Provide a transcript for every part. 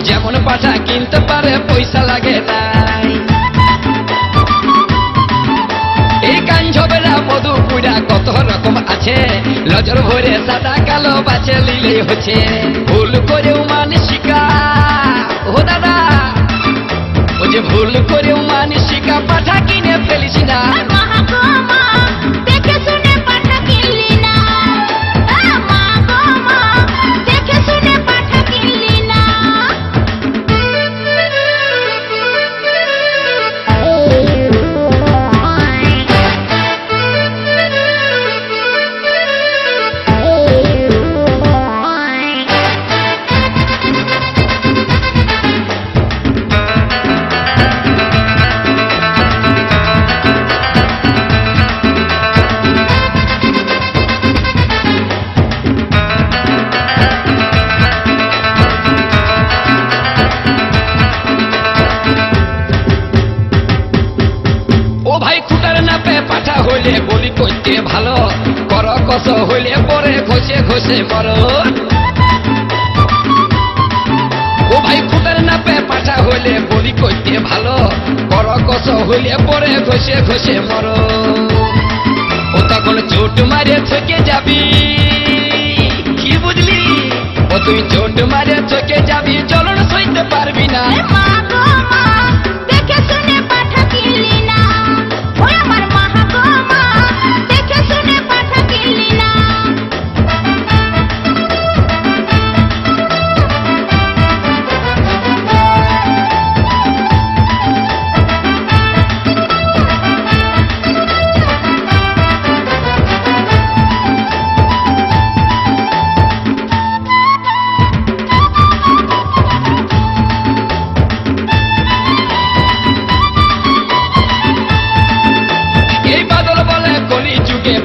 যেমন পাঠা কিনতে পারে পয়সা লাগে নাই। এই কাঞ্ঝবেরা মধু পুরা কত রকম আছে, নজর ভরে সাদা কালো বাছে লিলেই হচ্ছে। ভুল করেও মানসিকা ও দাদা, ও যে ভুল করেও মানসিকা পাঠা কিনে ফেলিস না। হইলে বলি করতে ভালো, কর কষ হইলে পরে ঘষে ঘষে মরো। ও ভাই খুঁটার নাপে পাঠা হইলে বলি করতে ভালো, কর কষ হইলে পরে ঘষে ঘষে মরো। ও তখন চোট মারে থেকে যাবি, কি বুঝলি? ও তুই চোট মারে থেকে যাবি, চলন সইতে পারবি না।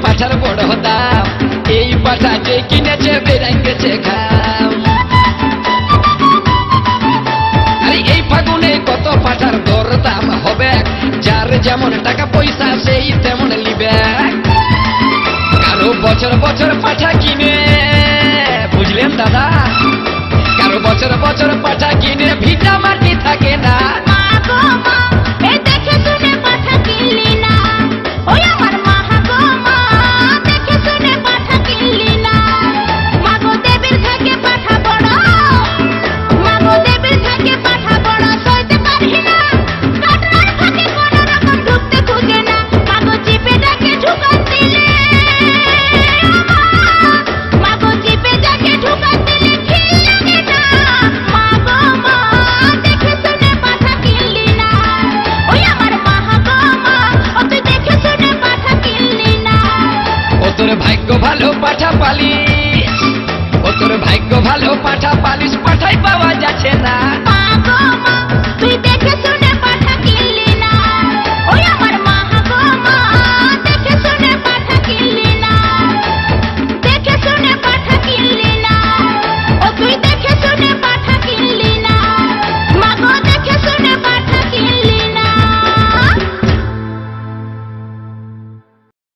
পাঠার বড় দাম, এই পাঠা যে কিনেছে বেরাঙ্গেছে ঘাম। আরে এই ফাগুনে কত পাঠার দর দাম হবে, যার যেমন টাকা পয়সা সেই তেমন লিবে। কারো বছর বছর পাঠা কিনে, বুঝলেন দাদা, কারো বছর বছর পাঠা কিনে ভিটা মাটি থাকে না। তোর ভাগ্য ভালো পাঠা পালিস, ও তোর ভাগ্য ভালো পাঠা পালিস, পাঠাই পাওয়া যাচ্ছে না।